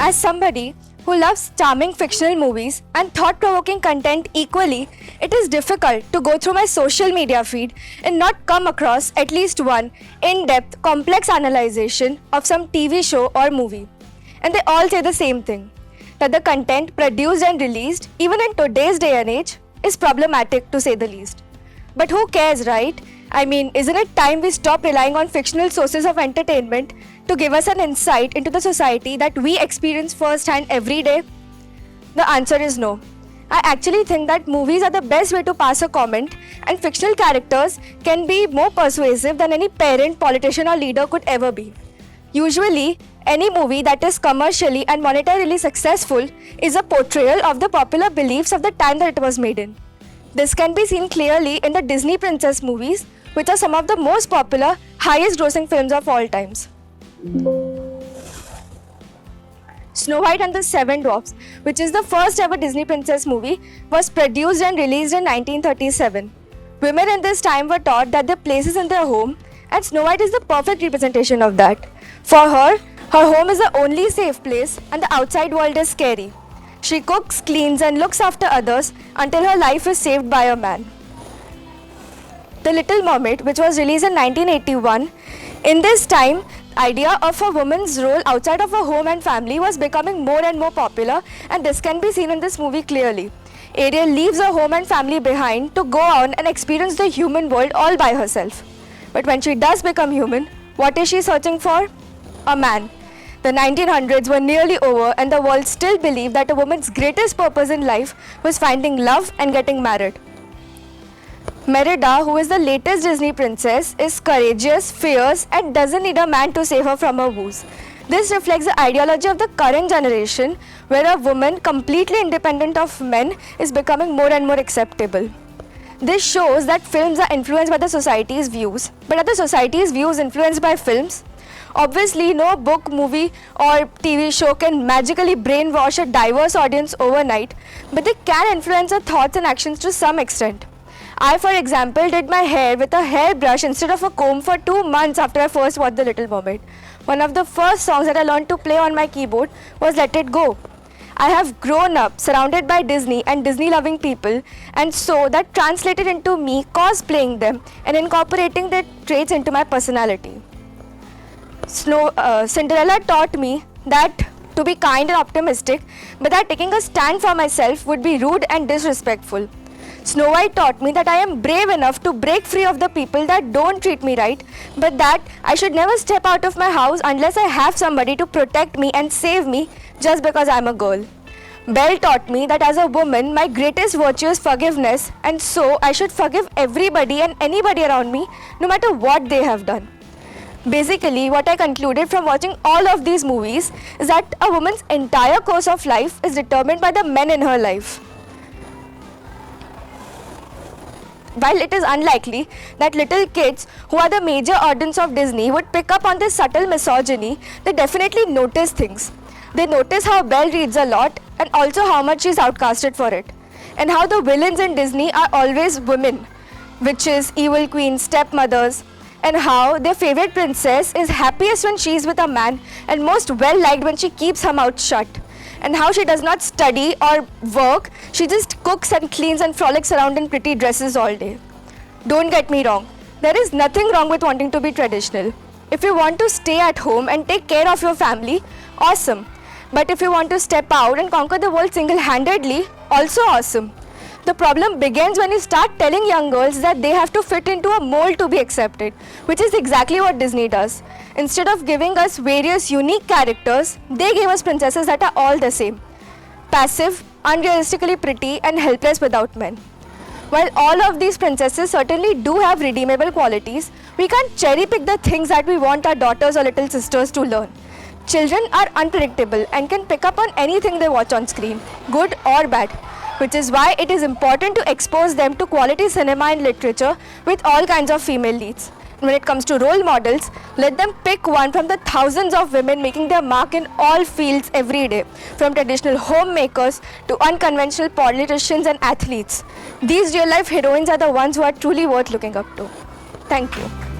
As somebody who loves charming fictional movies and thought-provoking content equally, it is difficult to go through my social media feed and not come across at least one in-depth, complex analysis of some TV show or movie. And they all say the same thing, that the content produced and released, even in today's day and age, is problematic to say the least. But who cares, right? I mean, isn't it time we stop relying on fictional sources of entertainment to give us an insight into the society that we experience firsthand every day? The answer is no. I actually think that movies are the best way to pass a comment, and fictional characters can be more persuasive than any parent, politician or leader could ever be. Usually, any movie that is commercially and monetarily successful is a portrayal of the popular beliefs of the time that it was made in. This can be seen clearly in the Disney princess movies, which are some of the most popular, highest grossing films of all times. Snow White and the Seven Dwarfs, which is the first ever Disney princess movie, was produced and released in 1937. Women in this time were taught that their place is in their home, and Snow White is the perfect representation of that. For her home is the only safe place and the outside world is scary. She cooks, cleans and looks after others until her life is saved by a man. The Little Mermaid, which was released in 1981, in this time, idea of a woman's role outside of her home and family was becoming more and more popular, and this can be seen in this movie clearly. Ariel leaves her home and family behind to go on and experience the human world all by herself. But when she does become human, what is she searching for? A man. The 1900s were nearly over and the world still believed that a woman's greatest purpose in life was finding love and getting married. Merida, who is the latest Disney princess, is courageous, fierce and doesn't need a man to save her from her woes. This reflects the ideology of the current generation, where a woman completely independent of men is becoming more and more acceptable. This shows that films are influenced by the society's views. But are the society's views influenced by films? Obviously, no book, movie or TV show can magically brainwash a diverse audience overnight, but they can influence our thoughts and actions to some extent. I, for example, did my hair with a hairbrush instead of a comb for 2 months after I first watched The Little Mermaid. One of the first songs that I learned to play on my keyboard was Let It Go. I have grown up surrounded by Disney and Disney-loving people, and so that translated into me cosplaying them and incorporating their traits into my personality. Cinderella taught me that to be kind and optimistic, but that taking a stand for myself would be rude and disrespectful. Snow White taught me that I am brave enough to break free of the people that don't treat me right, but that I should never step out of my house unless I have somebody to protect me and save me just because I'm a girl. Belle taught me that as a woman, my greatest virtue is forgiveness, and so I should forgive everybody and anybody around me, no matter what they have done. Basically, what I concluded from watching all of these movies is that a woman's entire course of life is determined by the men in her life. While it is unlikely that little kids, who are the major audience of Disney, would pick up on this subtle misogyny, they definitely notice things. They notice how Belle reads a lot and also how much she is outcasted for it. And how the villains in Disney are always women, witches, evil queens, stepmothers, and how their favorite princess is happiest when she is with a man and most well liked when she keeps her mouth shut. And how she does not study or work, she just cooks and cleans and frolics around in pretty dresses all day. Don't get me wrong, there is nothing wrong with wanting to be traditional. If you want to stay at home and take care of your family, awesome. But if you want to step out and conquer the world single-handedly, also awesome. The problem begins when you start telling young girls that they have to fit into a mold to be accepted, which is exactly what Disney does. Instead of giving us various unique characters, they gave us princesses that are all the same. Passive, unrealistically pretty and helpless without men. While all of these princesses certainly do have redeemable qualities, we can't cherry pick the things that we want our daughters or little sisters to learn. Children are unpredictable and can pick up on anything they watch on screen, good or bad, which is why it is important to expose them to quality cinema and literature with all kinds of female leads. When it comes to role models, let them pick one from the thousands of women making their mark in all fields every day, from traditional homemakers to unconventional politicians and athletes. These real-life heroines are the ones who are truly worth looking up to. Thank you.